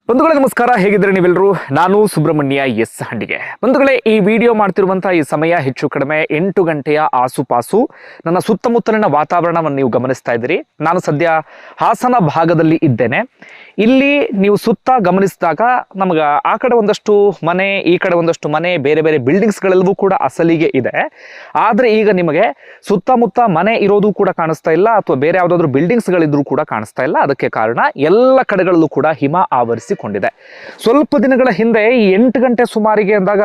ಬಂಧುಗಳೇ ನಮಸ್ಕಾರ, ಹೇಗಿದ್ರೆ ನೀವೆಲ್ಲರೂ? ನಾನು ಸುಬ್ರಹ್ಮಣ್ಯ ಎಸ್ ಹಂಡಿಗೆ. ಬಂಧುಗಳೇ, ಈ ವಿಡಿಯೋ ಮಾಡ್ತಿರುವಂತಹ ಈ ಸಮಯ ಹೆಚ್ಚು ಕಡಿಮೆ 8 ಗಂಟೆಯ ಆಸುಪಾಸು. ನನ್ನ ಸುತ್ತಮುತ್ತಲಿನ ವಾತಾವರಣವನ್ನು ನೀವು ಗಮನಿಸ್ತಾ ಇದ್ದೀರಿ. ನಾನು ಸದ್ಯ ಹಾಸನ ಭಾಗದಲ್ಲಿ ಇದ್ದೇನೆ. ಇಲ್ಲಿ ನೀವು ಸುತ್ತ ಗಮನಿಸಿದಾಗ ನಮಗೆ ಆ ಕಡೆ ಒಂದಷ್ಟು ಮನೆ, ಈ ಕಡೆ ಒಂದಷ್ಟು ಮನೆ, ಬೇರೆ ಬೇರೆ ಬಿಲ್ಡಿಂಗ್ಸ್ಗಳೆಲ್ಲವೂ ಕೂಡ ಅಸಲಿಗೆ ಇದೆ. ಆದರೆ ಈಗ ನಿಮಗೆ ಸುತ್ತಮುತ್ತ ಮನೆ ಇರೋದು ಕೂಡ ಕಾಣಿಸ್ತಾ ಇಲ್ಲ, ಅಥವಾ ಬೇರೆ ಯಾವುದಾದ್ರೂ ಬಿಲ್ಡಿಂಗ್ಸ್ಗಳಿದ್ರೂ ಕೂಡ ಕಾಣಿಸ್ತಾ ಇಲ್ಲ. ಅದಕ್ಕೆ ಕಾರಣ ಎಲ್ಲ ಕಡೆಗಳಲ್ಲೂ ಕೂಡ ಹಿಮ ಆವರಿಸಿಕೊಂಡಿದೆ. ಸ್ವಲ್ಪ ದಿನಗಳ ಹಿಂದೆ ಈ 8 ಗಂಟೆ ಸುಮಾರಿಗೆ ಅಂದಾಗ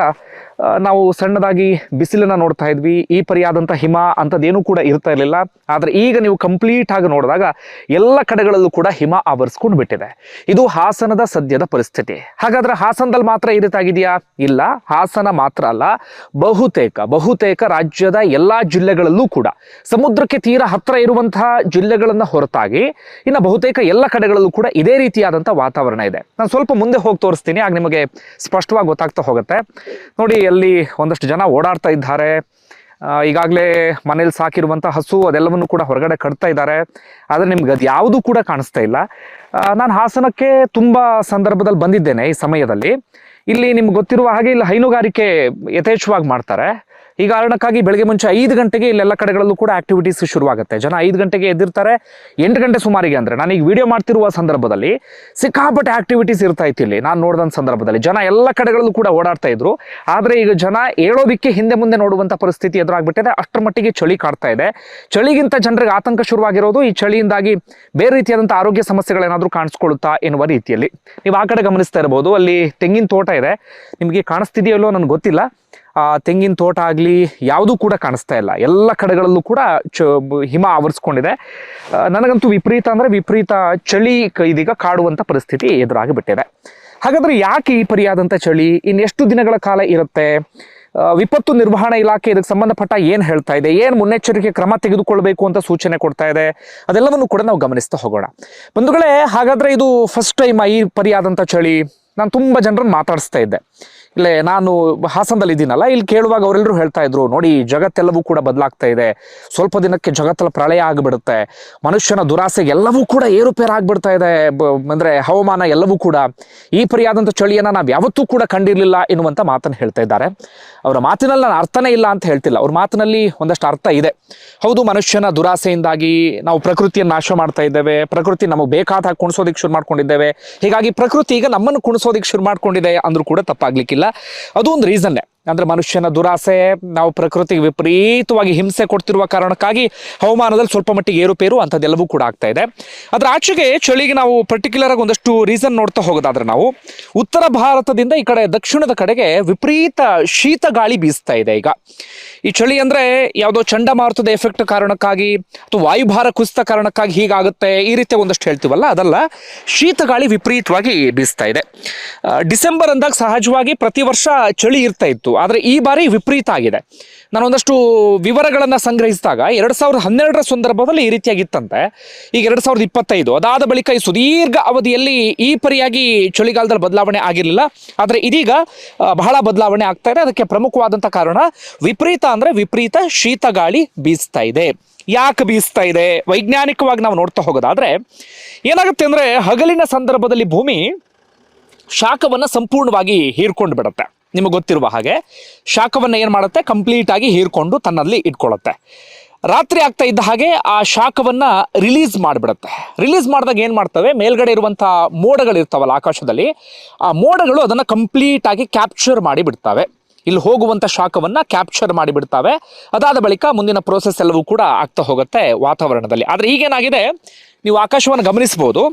ನಾವು ಸಣ್ಣದಾಗಿ ಬಿಸಿಲನ್ನ ನೋಡ್ತಾ ಇದ್ವಿ. ಈ ಪರಿಯಾದಂಥ ಹಿಮ ಅಂಥದ್ದೇನೂ ಕೂಡ ಇರ್ತಾ ಇರಲಿಲ್ಲ. ಆದರೆ ಈಗ ನೀವು ಕಂಪ್ಲೀಟ್ ಆಗಿ ನೋಡಿದಾಗ ಎಲ್ಲ ಕಡೆಗಳಲ್ಲೂ ಕೂಡ ಹಿಮ ಆವರಿಸ್ಕೊಂಡು ಬಿಟ್ಟಿದೆ. ಇದು ಹಾಸನದ ಸದ್ಯದ ಪರಿಸ್ಥಿತಿ. ಹಾಗಾದ್ರೆ ಹಾಸನದಲ್ಲಿ ಮಾತ್ರ ಈ ರೀತಿಯಾಗಿದೆಯಾ? ಇಲ್ಲ, ಹಾಸನ ಮಾತ್ರ ಅಲ್ಲ, ಬಹುತೇಕ ರಾಜ್ಯದ ಎಲ್ಲಾ ಜಿಲ್ಲೆಗಳಲ್ಲೂ ಕೂಡ ಸಮುದ್ರಕ್ಕೆ ತೀರಾ ಹತ್ರ ಇರುವಂತಹ ಜಿಲ್ಲೆಗಳನ್ನ ಹೊರತಾಗಿ ಇನ್ನು ಬಹುತೇಕ ಎಲ್ಲ ಕಡೆಗಳಲ್ಲೂ ಕೂಡ ಇದೇ ರೀತಿಯಾದಂಥ ವಾತಾವರಣ ಇದೆ. ನಾನು ಸ್ವಲ್ಪ ಮುಂದೆ ಹೋಗಿ ತೋರಿಸ್ತೀನಿ, ಆಗ ನಿಮಗೆ ಸ್ಪಷ್ಟವಾಗಿ ಗೊತ್ತಾಗ್ತಾ ಹೋಗುತ್ತೆ. ನೋಡಿ, ಅಲ್ಲಿ ಒಂದಷ್ಟು ಜನ ಓಡಾಡ್ತಾ ಇದ್ದಾರೆ. ಈಗಾಗಲೇ ಮನೇಲಿ ಸಾಕಿರುವಂಥ ಹಸು ಅದೆಲ್ಲವನ್ನು ಕೂಡ ಹೊರಗಡೆ ಕಟ್ತಾ ಇದ್ದಾರೆ. ಆದರೆ ನಿಮ್ಗೆ ಅದು ಯಾವುದೂ ಕೂಡ ಕಾಣಿಸ್ತಾ ಇಲ್ಲ. ನಾನು ಹಾಸನಕ್ಕೆ ತುಂಬ ಸಂದರ್ಭದಲ್ಲಿ ಬಂದಿದ್ದೇನೆ. ಈ ಸಮಯದಲ್ಲಿ ಇಲ್ಲಿ ನಿಮ್ಗೆ ಗೊತ್ತಿರುವ ಹಾಗೆ ಇಲ್ಲಿ ಹೈನುಗಾರಿಕೆ ಯಥೇಚ್ಛವಾಗಿ ಮಾಡ್ತಾರೆ. ಈ ಕಾರಣಕ್ಕಾಗಿ ಬೆಳಗ್ಗೆ ಮುಂಚೆ 5 ಗಂಟೆಗೆ ಇಲ್ಲೆಲ್ಲ ಕಡೆಗಳಲ್ಲೂ ಕೂಡ ಆಕ್ಟಿವಿಟೀಸ್ ಶುರುವಾಗುತ್ತೆ. ಜನ 5 ಗಂಟೆಗೆ ಎದ್ದಿರ್ತಾರೆ. 8 ಗಂಟೆ ಸುಮಾರಿಗೆ, ಅಂದರೆ ನಾನು ಈಗ ವಿಡಿಯೋ ಮಾಡ್ತಿರುವ ಸಂದರ್ಭದಲ್ಲಿ ಸಿಕ್ಕಾಪಟ್ಟೆ ಆಕ್ಟಿವಿಟೀಸ್ ಇರ್ತಾ ಇತ್ತು. ಇಲ್ಲಿ ನಾನು ನೋಡಿದ ಸಂದರ್ಭದಲ್ಲಿ ಜನ ಎಲ್ಲ ಕಡೆಗಳಲ್ಲೂ ಕೂಡ ಓಡಾಡ್ತಾ ಇದ್ರು. ಆದರೆ ಈಗ ಜನ ಹೇಳೋದಿಕ್ಕೆ ಹಿಂದೆ ಮುಂದೆ ನೋಡುವಂಥ ಪರಿಸ್ಥಿತಿ ಎದುರಾಗ್ಬಿಟ್ಟಿದೆ. ಅಷ್ಟರ ಮಟ್ಟಿಗೆ ಚಳಿ ಕಾಡ್ತಾ ಇದೆ. ಚಳಿಗಿಂತ ಜನರಿಗೆ ಆತಂಕ ಶುರುವಾಗಿರೋದು ಈ ಚಳಿಯಿಂದಾಗಿ ಬೇರೆ ರೀತಿಯಾದಂಥ ಆರೋಗ್ಯ ಸಮಸ್ಯೆಗಳೇನಾದರೂ ಕಾಣಿಸ್ಕೊಳ್ಳುತ್ತಾ ಎನ್ನುವ ರೀತಿಯಲ್ಲಿ. ನೀವು ಆ ಕಡೆ ಗಮನಿಸ್ತಾ ಇರಬಹುದು, ಅಲ್ಲಿ ತೆಂಗಿನ ತೋಟ ಇದೆ. ನಿಮಗೆ ಕಾಣಿಸ್ತಿದೆಯಲ್ಲೋ ನನಗೆ ಗೊತ್ತಿಲ್ಲ. ತೆಂಗಿನ ತೋಟ ಆಗಲಿ ಯಾವುದೂ ಕೂಡ ಕಾಣಿಸ್ತಾ ಇಲ್ಲ. ಎಲ್ಲ ಕಡೆಗಳಲ್ಲೂ ಕೂಡ ಹಿಮ ಆವರಿಸ್ಕೊಂಡಿದೆ. ನನಗಂತೂ ವಿಪರೀತ ಚಳಿ ಇದೀಗ ಕಾಡುವಂಥ ಪರಿಸ್ಥಿತಿ ಎದುರಾಗಿ ಬಿಟ್ಟಿದೆ. ಹಾಗಾದ್ರೆ ಯಾಕೆ ಈ ಪರಿಯಾದಂಥ ಚಳಿ? ಇನ್ನೆಷ್ಟು ದಿನಗಳ ಕಾಲ ಇರುತ್ತೆ? ವಿಪತ್ತು ನಿರ್ವಹಣಾ ಇಲಾಖೆ ಇದಕ್ಕೆ ಸಂಬಂಧಪಟ್ಟ ಏನು ಹೇಳ್ತಾ ಇದೆ, ಏನು ಮುನ್ನೆಚ್ಚರಿಕೆ ಕ್ರಮ ತೆಗೆದುಕೊಳ್ಬೇಕು ಅಂತ ಸೂಚನೆ ಕೊಡ್ತಾ ಇದೆ, ಅದೆಲ್ಲವನ್ನು ಕೂಡ ನಾವು ಗಮನಿಸ್ತಾ ಹೋಗೋಣ. ಬಂಧುಗಳೇ, ಹಾಗಾದ್ರೆ ಇದು ಫಸ್ಟ್ ಟೈಮ್ ಈ ಪರಿಯಾದಂಥ ಚಳಿ? ನಾನು ತುಂಬ ಜನರನ್ನು ಮಾತಾಡಿಸ್ತಾ ಇದ್ದೆ. ಇಲ್ಲೇ ನಾನು ಹಾಸನದಲ್ಲಿ ಇದ್ದೀನಲ್ಲ, ಇಲ್ಲಿ ಕೇಳುವಾಗ ಅವರೆಲ್ಲರೂ ಹೇಳ್ತಾ ಇದ್ರು, ನೋಡಿ ಜಗತ್ತೆಲ್ಲವೂ ಕೂಡ ಬದಲಾಗ್ತಾ ಇದೆ, ಸ್ವಲ್ಪ ದಿನಕ್ಕೆ ಜಗತ್ತಲ್ಲಿ ಪ್ರಳಯ ಆಗಿಬಿಡುತ್ತೆ, ಮನುಷ್ಯನ ದುರಾಸೆಗೆ ಎಲ್ಲವೂ ಕೂಡ ಏರುಪೇರು ಆಗ್ಬಿಡ್ತಾ ಇದೆ, ಅಂದರೆ ಹವಾಮಾನ ಎಲ್ಲವೂ ಕೂಡ ಈ ಪರಿಯಾದಂಥ ಚಳಿಯನ್ನು ನಾವು ಯಾವತ್ತೂ ಕೂಡ ಕಂಡಿರಲಿಲ್ಲ ಎನ್ನುವಂಥ ಮಾತನ್ನು ಹೇಳ್ತಾ ಇದ್ದಾರೆ. ಅವರ ಮಾತಿನಲ್ಲಿ ನಾನು ಅರ್ಥನೇ ಇಲ್ಲ ಅಂತ ಹೇಳ್ತಿಲ್ಲ, ಅವ್ರ ಮಾತಿನಲ್ಲಿ ಒಂದಷ್ಟು ಅರ್ಥ ಇದೆ. ಹೌದು, ಮನುಷ್ಯನ ದುರಾಸೆಯಿಂದಾಗಿ ನಾವು ಪ್ರಕೃತಿಯನ್ನು ನಾಶ ಮಾಡ್ತಾ ಇದ್ದೇವೆ, ಪ್ರಕೃತಿ ನಮಗೆ ಬೇಕಾದ ಹಾಗೆ ಕುಣಿಸೋದಿಕ್ಕೆ ಶುರು ಮಾಡ್ಕೊಂಡಿದ್ದೇವೆ, ಹೀಗಾಗಿ ಪ್ರಕೃತಿ ಈಗ ನಮ್ಮನ್ನು ಕುಣಿಸೋದಿಕ್ಕೆ ಶುರು ಮಾಡ್ಕೊಂಡಿದೆ ಅಂದ್ರೂ ಕೂಡ ತಪ್ಪಾಗ್ಲಿಕ್ಕಿಲ್ಲ. ಅದು ಒಂದು ರೀಸನ್ನೇ. ಅಂದ್ರೆ ಮನುಷ್ಯನ ದುರಾಸೆ, ನಾವು ಪ್ರಕೃತಿಗೆ ವಿಪರೀತವಾಗಿ ಹಿಂಸೆ ಕೊಡ್ತಿರುವ ಕಾರಣಕ್ಕಾಗಿ ಹವಾಮಾನದಲ್ಲಿ ಸ್ವಲ್ಪ ಮಟ್ಟಿಗೆ ಏರುಪೇರು ಅಂಥದ್ದೆಲ್ಲವೂ ಕೂಡ ಆಗ್ತಾ ಇದೆ. ಅದರ ಆಚೆಗೆ ಚಳಿಗೆ ನಾವು ಪರ್ಟಿಕ್ಯುಲರ್ ಆಗಿ ಒಂದಷ್ಟು ರೀಸನ್ ನೋಡ್ತಾ ಹೋಗೋದಾದ್ರೆ, ನಾವು ಉತ್ತರ ಭಾರತದಿಂದ ಈ ಕಡೆ ದಕ್ಷಿಣದ ಕಡೆಗೆ ವಿಪರೀತ ಶೀತ ಗಾಳಿ ಬೀಸ್ತಾ ಇದೆ. ಈಗ ಈ ಚಳಿ ಅಂದ್ರೆ ಯಾವುದೋ ಚಂಡಮಾರುತದ ಎಫೆಕ್ಟ್ ಕಾರಣಕ್ಕಾಗಿ ಅಥವಾ ವಾಯುಭಾರ ಕುಸಿತ ಕಾರಣಕ್ಕಾಗಿ ಹೀಗಾಗುತ್ತೆ ಈ ರೀತಿ ಒಂದಷ್ಟು ಹೇಳ್ತೀವಲ್ಲ, ಅದಲ್ಲ. ಶೀತ ಗಾಳಿ ವಿಪರೀತವಾಗಿ ಬೀಸ್ತಾ ಇದೆ. ಡಿಸೆಂಬರ್ ಅಂದಾಗ ಸಹಜವಾಗಿ ಪ್ರತಿ ವರ್ಷ ಚಳಿ ಇರ್ತಾ ಇತ್ತು, ಆದರೆ ಈ ಬಾರಿ ವಿಪರೀತ ಆಗಿದೆ. ನಾನು ಒಂದಷ್ಟು ವಿವರಗಳನ್ನು ಸಂಗ್ರಹಿಸಿದಾಗ 2012ರ ಸಂದರ್ಭದಲ್ಲಿ ಈ ರೀತಿಯಾಗಿತ್ತಂತೆ. ಈಗ 2025, ಅದಾದ ಬಳಿಕ ಈ ಸುದೀರ್ಘ ಅವಧಿಯಲ್ಲಿ ಈ ಪರಿಯಾಗಿ ಚಳಿಗಾಲದಲ್ಲಿ ಬದಲಾವಣೆ ಆಗಿರಲಿಲ್ಲ. ಆದರೆ ಇದೀಗ ಬಹಳ ಬದಲಾವಣೆ ಆಗ್ತಾ ಇದೆ. ಅದಕ್ಕೆ ಪ್ರಮುಖವಾದಂಥ ಕಾರಣ ವಿಪರೀತ ಶೀತ ಗಾಳಿ ಬೀಸ್ತಾ ಇದೆ. ಯಾಕೆ ಬೀಸ್ತಾ ಇದೆ? ವೈಜ್ಞಾನಿಕವಾಗಿ ನಾವು ನೋಡ್ತಾ ಹೋಗೋದಾದ್ರೆ ಏನಾಗುತ್ತೆ ಅಂದ್ರೆ, ಹಗಲಿನ ಸಂದರ್ಭದಲ್ಲಿ ಭೂಮಿ ಶಾಖವನ್ನು ಸಂಪೂರ್ಣವಾಗಿ ಹೀರ್ಕೊಂಡು ಬಿಡುತ್ತೆ. ನಿಮಗೆ ಗೊತ್ತಿರುವ ಹಾಗೆ ಶಾಖವನ್ನು ಏನು ಮಾಡುತ್ತೆ, ಕಂಪ್ಲೀಟ್ ಆಗಿ ಹೀರ್ಕೊಂಡು ತನ್ನಲ್ಲಿ ಇಟ್ಕೊಳ್ಳುತ್ತೆ. ರಾತ್ರಿ ಆಗ್ತಾ ಇದ್ದ ಹಾಗೆ ಆ ಶಾಖವನ್ನು ರಿಲೀಸ್ ಮಾಡಿಬಿಡುತ್ತೆ. ರಿಲೀಸ್ ಮಾಡಿದಾಗ ಏನು ಮಾಡ್ತವೆ, ಮೇಲ್ಗಡೆ ಇರುವಂಥ ಮೋಡಗಳಿರ್ತಾವಲ್ಲ ಆಕಾಶದಲ್ಲಿ, ಆ ಮೋಡಗಳು ಅದನ್ನು ಕಂಪ್ಲೀಟ್ ಆಗಿ ಕ್ಯಾಪ್ಚರ್ ಮಾಡಿ ಬಿಡ್ತವೆ. ಇಲ್ಲಿ ಹೋಗುವಂಥ ಶಾಖವನ್ನು ಕ್ಯಾಪ್ಚರ್ ಮಾಡಿಬಿಡ್ತವೆ. ಅದಾದ ಬಳಿಕ ಮುಂದಿನ ಪ್ರೋಸೆಸ್ ಎಲ್ಲವೂ ಕೂಡ ಆಗ್ತಾ ಹೋಗುತ್ತೆ ವಾತಾವರಣದಲ್ಲಿ. ಆದರೆ ಈಗೇನಾಗಿದೆ, ನೀವು ಆಕಾಶವನ್ನು ಗಮನಿಸ್ಬೋದು.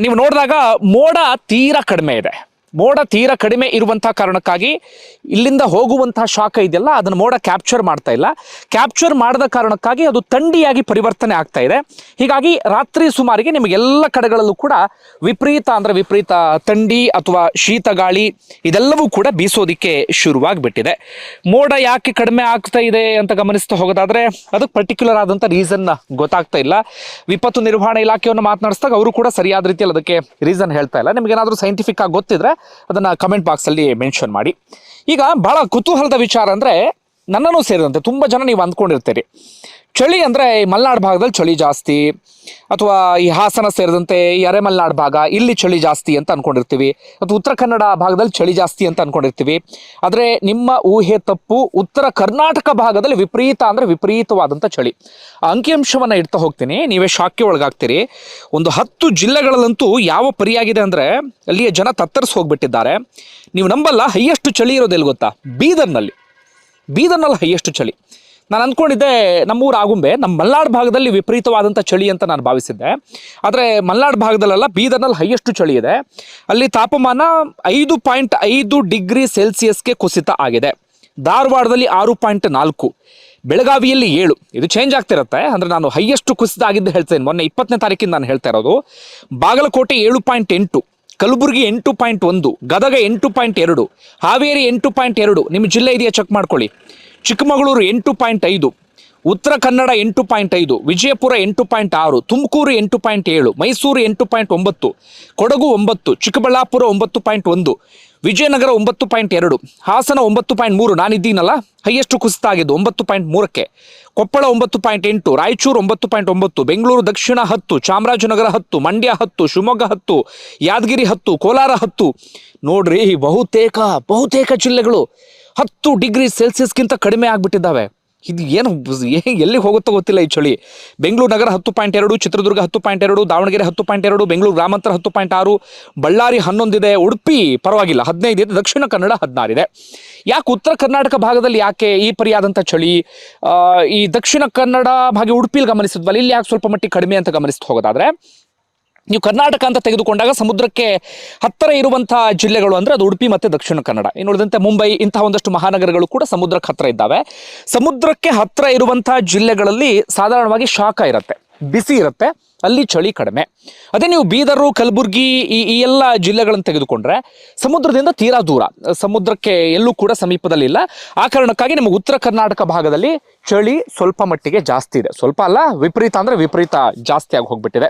ನೀವು ನೋಡಿದಾಗ ಮೋಡ ತೀರಾ ಕಡಿಮೆ ಇದೆ. ಮೋಡ ತೀರಾ ಕಡಿಮೆ ಇರುವಂಥ ಕಾರಣಕ್ಕಾಗಿ ಇಲ್ಲಿಂದ ಹೋಗುವಂತಹ ಶಾಖ ಇದೆಯಲ್ಲ, ಅದನ್ನು ಮೋಡ ಕ್ಯಾಪ್ಚರ್ ಮಾಡ್ತಾ ಇಲ್ಲ. ಕ್ಯಾಪ್ಚರ್ ಮಾಡದ ಕಾರಣಕ್ಕಾಗಿ ಅದು ಥಂಡಿಯಾಗಿ ಪರಿವರ್ತನೆ ಆಗ್ತಾ ಇದೆ. ಹೀಗಾಗಿ ರಾತ್ರಿ ಸುಮಾರಿಗೆ ನಿಮಗೆಲ್ಲ ಕಡೆಗಳಲ್ಲೂ ಕೂಡ ವಿಪರೀತ ಥಂಡಿ ಅಥವಾ ಶೀತ ಗಾಳಿ ಇದೆಲ್ಲವೂ ಕೂಡ ಬೀಸೋದಿಕ್ಕೆ ಶುರುವಾಗಿಬಿಟ್ಟಿದೆ. ಮೋಡ ಯಾಕೆ ಕಡಿಮೆ ಆಗ್ತಾ ಇದೆ ಅಂತ ಗಮನಿಸ್ತಾ ಹೋಗೋದಾದ್ರೆ ಅದಕ್ಕೆ ಪರ್ಟಿಕ್ಯುಲರ್ ಆದಂಥ ರೀಸನ್ ಗೊತ್ತಾಗ್ತಾ ಇಲ್ಲ. ವಿಪತ್ತು ನಿರ್ವಹಣಾ ಇಲಾಖೆಯನ್ನು ಮಾತನಾಡಿಸಿದಾಗ ಅವರು ಕೂಡ ಸರಿಯಾದ ರೀತಿಯಲ್ಲಿ ಅದಕ್ಕೆ ರೀಸನ್ ಹೇಳ್ತಾ ಇಲ್ಲ. ನಿಮಗೇನಾದರೂ ಸೈಂಟಿಫಿಕ್ ಆಗಿ ಗೊತ್ತಿದ್ರೆ ಅದನ್ನು ಕಮೆಂಟ್ ಬಾಕ್ಸಲ್ಲಿ ಮೆನ್ಷನ್ ಮಾಡಿ. ಈಗ ಬಹಳ ಕುತೂಹಲದ ವಿಚಾರ ಅಂದರೆ, ನನ್ನನ್ನು ಸೇರಿದಂತೆ ತುಂಬ ಜನ ನೀವು ಅಂದ್ಕೊಂಡಿರ್ತೀರಿ ಚಳಿ ಅಂದರೆ ಮಲೆನಾಡು ಭಾಗದಲ್ಲಿ ಚಳಿ ಜಾಸ್ತಿ, ಅಥವಾ ಈ ಹಾಸನ ಸೇರಿದಂತೆ ಈ ಅರೆಮಲೆನಾಡು ಭಾಗ ಇಲ್ಲಿ ಚಳಿ ಜಾಸ್ತಿ ಅಂತ ಅನ್ಕೊಂಡಿರ್ತೀವಿ, ಅಥವಾ ಉತ್ತರ ಕನ್ನಡ ಭಾಗದಲ್ಲಿ ಚಳಿ ಜಾಸ್ತಿ ಅಂತ ಅನ್ಕೊಂಡಿರ್ತೀವಿ. ಆದರೆ ನಿಮ್ಮ ಊಹೆ ತಪ್ಪು. ಉತ್ತರ ಕರ್ನಾಟಕ ಭಾಗದಲ್ಲಿ ವಿಪರೀತ ಅಂದರೆ ವಿಪರೀತವಾದಂಥ ಚಳಿ. ಅಂಕಿಅಂಶವನ್ನು ಇಡ್ತಾ ಹೋಗ್ತೀನಿ, ನೀವೇ ಶಾಕ್ಗೆ ಒಳಗಾಗ್ತೀರಿ. ಒಂದು 10 ಜಿಲ್ಲೆಗಳಲ್ಲಂತೂ ಯಾವ ಪರಿಯಾಗಿದೆ ಅಂದರೆ ಅಲ್ಲಿಯ ಜನ ತತ್ತರಿಸಿ ಹೋಗ್ಬಿಟ್ಟಿದ್ದಾರೆ. ನೀವು ನಂಬಲ್ಲ, ಹೈಯೆಸ್ಟ್ ಚಳಿ ಇರೋದು ಎಲ್ಲಿ ಗೊತ್ತಾ? ಬೀದರ್ನಲ್ಲಿ ಹೈಯೆಸ್ಟ್ ಚಳಿ. ನಾನು ಅಂದ್ಕೊಂಡಿದ್ದೆ ನಮ್ಮೂರು ಆಗುಂಬೆ, ನಮ್ಮ ಮಲೆನಾಡು ಭಾಗದಲ್ಲಿ ವಿಪರೀತವಾದಂಥ ಚಳಿ ಅಂತ ನಾನು ಭಾವಿಸಿದ್ದೆ. ಆದರೆ ಮಲೆನಾಡು ಭಾಗದಲ್ಲೆಲ್ಲ ಬೀದರ್ನಲ್ಲಿ ಹೈಯೆಸ್ಟ್ ಚಳಿ ಇದೆ. ಅಲ್ಲಿ ತಾಪಮಾನ 5.5 ಡಿಗ್ರಿ ಸೆಲ್ಸಿಯಸ್ಗೆ ಕುಸಿತ ಆಗಿದೆ. ಧಾರವಾಡದಲ್ಲಿ 6.4, ಬೆಳಗಾವಿಯಲ್ಲಿ 7. ಇದು ಚೇಂಜ್ ಆಗ್ತಿರುತ್ತೆ. ಅಂದರೆ ನಾನು ಹೈಯೆಸ್ಟ್ ಕುಸಿತ ಆಗಿದ್ದು ಹೇಳ್ತೇನೆ, ಮೊನ್ನೆ 20ನೇ ತಾರೀಕಿಂದ ನಾನು ಹೇಳ್ತಾ ಇರೋದು. ಬಾಗಲಕೋಟೆ 7.8, ಕಲಬುರಗಿ 8.1, ಗದಗ 8.2, ಹಾವೇರಿ 8.2. ನಿಮ್ಮ ಜಿಲ್ಲೆ ಇದೆಯಾ ಚೆಕ್ ಮಾಡ್ಕೊಳ್ಳಿ. ಚಿಕ್ಕಮಗಳೂರು 8.5, ಉತ್ತರ ಕನ್ನಡ 8.5, ವಿಜಯಪುರ 8.6, ತುಮಕೂರು 8.7, ಮೈಸೂರು 8.9, ಕೊಡಗು 9, ಚಿಕ್ಕಬಳ್ಳಾಪುರ 9.1, ವಿಜಯನಗರ 9.2, ಹಾಸನ 9.3. ನಾನಿದ್ದೀನಲ್ಲ ಹೈಯೆಸ್ಟ್ ಕುಸಿತ ಆಗಿದ್ದು 9.3ಕ್ಕೆ. ಕೊಪ್ಪಳ 9.8, ರಾಯಚೂರು 9.9, ಬೆಂಗಳೂರು ದಕ್ಷಿಣ 10, ಚಾಮರಾಜನಗರ 10, ಮಂಡ್ಯ 10, ಶಿವಮೊಗ್ಗ 10, ಯಾದಗಿರಿ 10, ಕೋಲಾರ 10. ನೋಡ್ರಿ, ಬಹುತೇಕ ಜಿಲ್ಲೆಗಳು 10 ಡಿಗ್ರಿ ಸೆಲ್ಸಿಯಸ್ಗಿಂತ ಕಡಿಮೆ ಆಗಿಬಿಟ್ಟಿದ್ದಾವೆ. ಇದು ಏನು ಎಲ್ಲಿಗೆ ಹೋಗುತ್ತೋ ಗೊತ್ತಿಲ್ಲ ಈ ಚಳಿ. ಬೆಂಗಳೂರು ನಗರ 10.2, ಚಿತ್ರದುರ್ಗ 10.2, ದಾವಣಗೆರೆ 10.2, ಬೆಂಗಳೂರು ಗ್ರಾಮಾಂತರ 10.6, ಬಳ್ಳಾರಿ 11 ಇದೆ, ಉಡುಪಿ ಪರವಾಗಿಲ್ಲ 15 ಇದೆ, ದಕ್ಷಿಣ ಕನ್ನಡ 16 ಇದೆ. ಯಾಕೆ ಉತ್ತರ ಕರ್ನಾಟಕ ಭಾಗದಲ್ಲಿ ಯಾಕೆ ಈ ಪರಿಯಾದಂಥ ಚಳಿ? ಈ ದಕ್ಷಿಣ ಕನ್ನಡ ಭಾಗ ಉಡುಪಿಲಿ ಗಮನಿಸಿದ್ವಲ್ಲ, ಇಲ್ಲಿ ಯಾಕೆ ಸ್ವಲ್ಪ ಮಟ್ಟಿಗೆ ಕಡಿಮೆ ಅಂತ ಗಮನಿಸ್ತಾ ಹೋಗೋದಾದ್ರೆ, ನೀವು ಕರ್ನಾಟಕ ಅಂತ ತೆಗೆದುಕೊಂಡಾಗ ಸಮುದ್ರಕ್ಕೆ ಹತ್ತಿರ ಇರುವಂತಹ ಜಿಲ್ಲೆಗಳು ಅಂದರೆ ಅದು ಉಡುಪಿ ಮತ್ತು ದಕ್ಷಿಣ ಕನ್ನಡ. ಇನ್ನು ಉಳಿದಂತೆ ಮುಂಬೈ ಇಂತಹ ಒಂದಷ್ಟು ಮಹಾನಗರಗಳು ಕೂಡ ಸಮುದ್ರಕ್ಕೆ ಹತ್ತಿರ ಇದ್ದಾವೆ. ಸಮುದ್ರಕ್ಕೆ ಹತ್ತಿರ ಇರುವಂತಹ ಜಿಲ್ಲೆಗಳಲ್ಲಿ ಸಾಧಾರಣವಾಗಿ ಶಾಖ ಇರುತ್ತೆ, ಬಿಸಿ ಇರುತ್ತೆ, ಅಲ್ಲಿ ಚಳಿ ಕಡಿಮೆ. ಅದೇ ನೀವು ಬೀದರು, ಕಲಬುರ್ಗಿ ಈ ಎಲ್ಲ ಜಿಲ್ಲೆಗಳನ್ನು ತೆಗೆದುಕೊಂಡ್ರೆ ಸಮುದ್ರದಿಂದ ತೀರಾ ದೂರ, ಸಮುದ್ರಕ್ಕೆ ಎಲ್ಲೂ ಕೂಡ ಸಮೀಪದಲ್ಲಿ ಇಲ್ಲ. ಆ ಕಾರಣಕ್ಕಾಗಿ ನಿಮಗೆ ಉತ್ತರ ಕರ್ನಾಟಕ ಭಾಗದಲ್ಲಿ ಚಳಿ ಸ್ವಲ್ಪ ಮಟ್ಟಿಗೆ ಜಾಸ್ತಿ ಇದೆ. ಸ್ವಲ್ಪ ಅಲ್ಲ, ವಿಪರೀತ ಅಂದರೆ ವಿಪರೀತ ಜಾಸ್ತಿ ಆಗಿ ಹೋಗ್ಬಿಟ್ಟಿದೆ.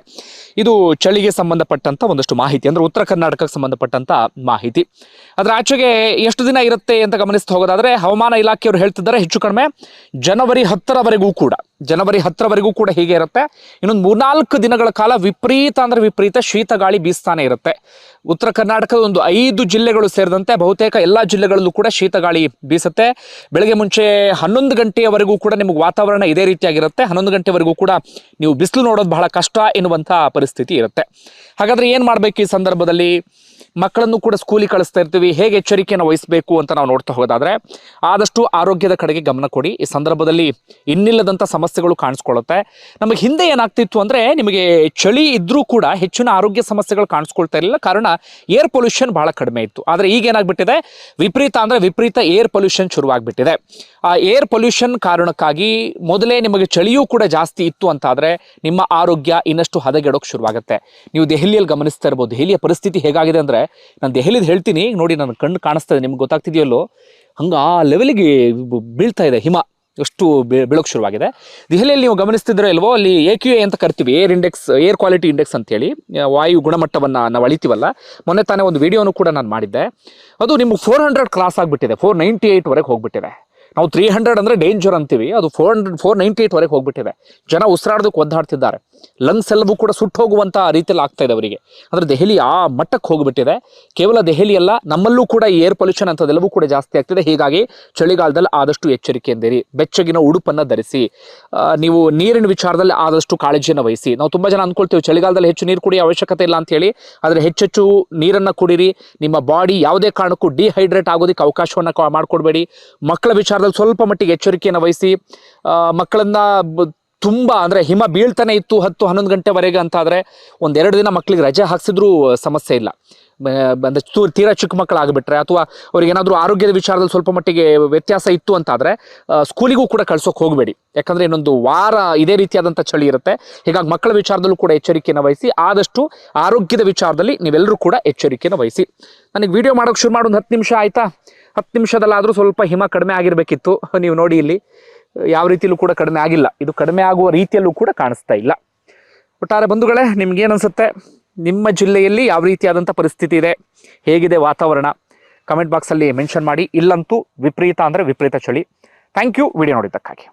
ಇದು ಚಳಿಗೆ ಸಂಬಂಧಪಟ್ಟಂಥ ಒಂದಷ್ಟು ಮಾಹಿತಿ, ಅಂದರೆ ಉತ್ತರ ಕರ್ನಾಟಕಕ್ಕೆ ಸಂಬಂಧಪಟ್ಟಂಥ ಮಾಹಿತಿ. ಅದರ ಆಚೆಗೆ ಎಷ್ಟು ದಿನ ಇರುತ್ತೆ ಅಂತ ಗಮನಿಸ್ತಾ ಹೋಗೋದಾದರೆ ಹವಾಮಾನ ಇಲಾಖೆಯವರು ಹೇಳ್ತಿದ್ದಾರೆ ಹೆಚ್ಚು ಕಡಿಮೆ ಜನವರಿ 10ರವರೆಗೂ ಕೂಡ ಹೀಗೆ ಇರುತ್ತೆ. ಇನ್ನೊಂದು 3-4 ದಿನಗಳ ಕಾಲ ವಿಪರೀತ ಅಂದರೆ ವಿಪರೀತ ಶೀತ ಗಾಳಿ ಬೀಸ್ತಾನೆ ಇರುತ್ತೆ. ಉತ್ತರ ಕರ್ನಾಟಕದ ಒಂದು 5 ಜಿಲ್ಲೆಗಳು ಸೇರಿದಂತೆ ಬಹುತೇಕ ಎಲ್ಲ ಜಿಲ್ಲೆಗಳಲ್ಲೂ ಕೂಡ ಶೀತ ಗಾಳಿ ಬೀಸುತ್ತೆ. ಬೆಳಗ್ಗೆ ಮುಂಚೆ 11 ಗಂಟೆಯವರೆಗೂ ಕೂಡ ನಿಮಗೆ ವಾತಾವರಣ ಇದೇ ರೀತಿಯಾಗಿರುತ್ತೆ. 11 ಗಂಟೆವರೆಗೂ ಕೂಡ ನೀವು ಬಿಸಿಲು ನೋಡೋದು ಬಹಳ ಕಷ್ಟ ಎನ್ನುವಂಥ ಪರಿಸ್ಥಿತಿ ಇರುತ್ತೆ. ಹಾಗಾದರೆ ಏನು ಮಾಡಬೇಕು ಈ ಸಂದರ್ಭದಲ್ಲಿ? ಮಕ್ಕಳನ್ನು ಕೂಡ ಸ್ಕೂಲಿಗೆ ಕಳಿಸ್ತಾ ಇರ್ತೀವಿ, ಹೇಗೆ ಎಚ್ಚರಿಕೆಯನ್ನು ವಹಿಸಬೇಕು ಅಂತ ನಾವು ನೋಡ್ತಾ ಹೋಗೋದಾದರೆ ಆದಷ್ಟು ಆರೋಗ್ಯದ ಕಡೆಗೆ ಗಮನ ಕೊಡಿ. ಈ ಸಂದರ್ಭದಲ್ಲಿ ಇನ್ನಿಲ್ಲದಂಥ ಸಮಸ್ಯೆಗಳು ಕಾಣಿಸ್ಕೊಳ್ಳುತ್ತೆ. ನಮಗೆ ಹಿಂದೆ ಏನಾಗ್ತಿತ್ತು ಅಂದರೆ ನಿಮಗೆ ಚಳಿ ಇದ್ರೂ ಕೂಡ ಹೆಚ್ಚಿನ ಆರೋಗ್ಯ ಸಮಸ್ಯೆಗಳು ಕಾಣಿಸ್ಕೊಳ್ತಾ ಇರಲಿಲ್ಲ, ಕಾರಣ ಏರ್ ಪೊಲ್ಯೂಷನ್ ಬಹಳ ಕಡಿಮೆ ಇತ್ತು. ಆದರೆ ಈಗ ಏನಾಗ್ಬಿಟ್ಟಿದೆ, ವಿಪರೀತ ಅಂದರೆ ವಿಪರೀತ ಏರ್ ಪೊಲ್ಯೂಷನ್ ಶುರುವಾಗ್ಬಿಟ್ಟಿದೆ. ಆ ಏರ್ ಪೊಲ್ಯೂಷನ್ ಕಾರಣಕ್ಕಾಗಿ ಮೊದಲೇ ನಿಮಗೆ ಚಳಿಯೂ ಕೂಡ ಜಾಸ್ತಿ ಇತ್ತು ಅಂತಾದರೆ ನಿಮ್ಮ ಆರೋಗ್ಯ ಇನ್ನಷ್ಟು ಹದಗೆಡೋಕೆ ಶುರುವಾಗುತ್ತೆ. ನೀವು ದೆಹಲಿಯಲ್ಲಿ ಗಮನಿಸ್ತಾ ಇರ್ಬೋದು, ದೆಹಲಿಯ ಪರಿಸ್ಥಿತಿ ಹೇಗಾಗಿದೆ ಅಂದರೆ, ನಾನು ದೆಹಲಿದು ಹೇಳ್ತೀನಿ ನೋಡಿ, ನನ್ನ ಕಣ್ಣು ಕಾಣಿಸ್ತಾ ಇದೆ, ನಿಮ್ಗೆ ಗೊತ್ತಾಗ್ತಿದೆಯಲ್ಲೋ, ಹಂಗೆ ಆ ಲೆವೆಲಿಗೆ ಬೀಳ್ತಾ ಇದೆ ಹಿಮ, ಅಷ್ಟು ಬೀಳೋಕೆ ಶುರುವಾಗಿದೆ. ದೆಹಲಿಯಲ್ಲಿ ನೀವು ಗಮನಿಸ್ತಿದ್ರೆ ಇಲ್ವೋ, ಅಲ್ಲಿ AQI ಅಂತ ಕರಿತೀವಿ, ಏರ್ ಕ್ವಾಲಿಟಿ ಇಂಡೆಕ್ಸ್ ಅಂತೇಳಿ, ವಾಯು ಗುಣಮಟ್ಟವನ್ನು ನಾವು ಅಳಿತೀವಲ್ಲ. ಮೊನ್ನೆ ತಾನೇ ಒಂದು ವಿಡಿಯೋನು ಕೂಡ ನಾನು ಮಾಡಿದ್ದೆ. ಅದು ನಿಮ್ಗೆ 400 ಕ್ರಾಸ್ ಆಗಿಬಿಟ್ಟಿದೆ, 498ವರೆಗೆ ಹೋಗ್ಬಿಟ್ಟಿದೆ. ನಾವು 300 ಅಂದರೆ ಡೇಂಜರ್ ಅಂತೀವಿ, ಅದು 498ವರೆಗೆ ಹೋಗ್ಬಿಟ್ಟಿದೆ. ಜನ ಉಸಿರಾಡೋದಕ್ಕೆ ಒದ್ದಾಡ್ತಿದ್ದಾರೆ, ಲಂಗ್ಸ್ ಎಲ್ಲವೂ ಕೂಡ ಸುಟ್ಟು ಹೋಗುವಂಥ ರೀತಿಯಲ್ಲಿ ಆಗ್ತಾ ಇದೆ ಅವರಿಗೆ. ಅಂದರೆ ದೆಹಲಿ ಆ ಮಟ್ಟಕ್ಕೆ ಹೋಗಿಬಿಟ್ಟಿದೆ. ಕೇವಲ ದೆಹಲಿ ಅಲ್ಲ, ನಮ್ಮಲ್ಲೂ ಕೂಡ ಈ ಏರ್ ಪೊಲ್ಯೂಷನ್ ಅಂಥದ್ದೆಲ್ಲವೂ ಕೂಡ ಜಾಸ್ತಿ ಆಗ್ತಿದೆ. ಹೀಗಾಗಿ ಚಳಿಗಾಲದಲ್ಲಿ ಆದಷ್ಟು ಎಚ್ಚರಿಕೆಯಿಂದಿರಿ, ಬೆಚ್ಚಗಿನ ಉಡುಪನ್ನು ಧರಿಸಿ, ನೀವು ನೀರಿನ ವಿಚಾರದಲ್ಲಿ ಆದಷ್ಟು ಕಾಳಜಿಯನ್ನು ವಹಿಸಿ. ನಾವು ತುಂಬ ಜನ ಅಂದ್ಕೊಳ್ತೀವಿ ಚಳಿಗಾಲದಲ್ಲಿ ಹೆಚ್ಚು ನೀರು ಕುಡಿಯೋ ಅವಶ್ಯಕತೆ ಇಲ್ಲ ಅಂತ ಹೇಳಿ, ಆದರೆ ಹೆಚ್ಚೆಚ್ಚು ನೀರನ್ನು ಕುಡೀರಿ. ನಿಮ್ಮ ಬಾಡಿ ಯಾವುದೇ ಕಾರಣಕ್ಕೂ ಡಿಹೈಡ್ರೇಟ್ ಆಗೋದಕ್ಕೆ ಅವಕಾಶವನ್ನು ಮಾಡಿಕೊಡ್ಬೇಡಿ. ಮಕ್ಕಳ ವಿಚಾರದಲ್ಲಿ ಸ್ವಲ್ಪ ಮಟ್ಟಿಗೆ ಎಚ್ಚರಿಕೆಯನ್ನು ವಹಿಸಿ. ಮಕ್ಕಳನ್ನ ತುಂಬ ಅಂದರೆ ಹಿಮ ಬೀಳ್ತಾನೆ ಇತ್ತು 10-11 ಗಂಟೆವರೆಗೆ ಅಂತಾದರೆ 1-2 ದಿನ ಮಕ್ಕಳಿಗೆ ರಜೆ ಹಾಕ್ಸಿದ್ರೂ ಸಮಸ್ಯೆ ಇಲ್ಲ. ಅಂದರೆ ತೀರಾ ಚಿಕ್ಕ ಮಕ್ಕಳು ಆಗಿಬಿಟ್ರೆ, ಅಥವಾ ಅವ್ರಿಗೇನಾದರೂ ಆರೋಗ್ಯದ ವಿಚಾರದಲ್ಲಿ ಸ್ವಲ್ಪ ಮಟ್ಟಿಗೆ ವ್ಯತ್ಯಾಸ ಇತ್ತು ಅಂತಾದರೆ ಸ್ಕೂಲಿಗೂ ಕೂಡ ಕಳ್ಸೋಕೆ ಹೋಗಬೇಡಿ. ಯಾಕಂದರೆ ಇನ್ನೊಂದು ವಾರ ಇದೇ ರೀತಿಯಾದಂಥ ಚಳಿ ಇರುತ್ತೆ. ಹೀಗಾಗಿ ಮಕ್ಕಳ ವಿಚಾರದಲ್ಲೂ ಕೂಡ ಎಚ್ಚರಿಕೆಯನ್ನು ವಹಿಸಿ. ಆದಷ್ಟು ಆರೋಗ್ಯದ ವಿಚಾರದಲ್ಲಿ ನೀವೆಲ್ಲರೂ ಕೂಡ ಎಚ್ಚರಿಕೆಯನ್ನು ವಹಿಸಿ. ನನಗೆ ವಿಡಿಯೋ ಮಾಡೋಕ್ಕೆ ಶುರು ಮಾಡಿ 10 ನಿಮಿಷ ಆಯಿತಾ, 10 ನಿಮಿಷದಲ್ಲಾದರೂ ಸ್ವಲ್ಪ ಹಿಮ ಕಡಿಮೆ ಆಗಿರಬೇಕಿತ್ತು. ನೀವು ನೋಡಿ ಇಲ್ಲಿ ಯಾವ ರೀತಿಯಲ್ಲೂ ಕೂಡ ಕಡಿಮೆ ಆಗಿಲ್ಲ, ಇದು ಕಡಿಮೆ ಆಗುವ ರೀತಿಯಲ್ಲೂ ಕೂಡ ಕಾಣಿಸ್ತಾ ಇಲ್ಲ. ಒಟ್ಟಾರೆ ಬಂಧುಗಳೇ, ನಿಮ್ಗೇನು ಅನಿಸುತ್ತೆ? ನಿಮ್ಮ ಜಿಲ್ಲೆಯಲ್ಲಿ ಯಾವ ರೀತಿಯಾದಂಥ ಪರಿಸ್ಥಿತಿ ಇದೆ, ಹೇಗಿದೆ ವಾತಾವರಣ? ಕಮೆಂಟ್ ಬಾಕ್ಸಲ್ಲಿ ಮೆನ್ಷನ್ ಮಾಡಿ. ಇಲ್ಲಂತೂ ವಿಪರೀತ ಅಂದರೆ ವಿಪರೀತ ಚಳಿ. Thank you video ನೋಡಿದ್ದಕ್ಕಾಗಿ.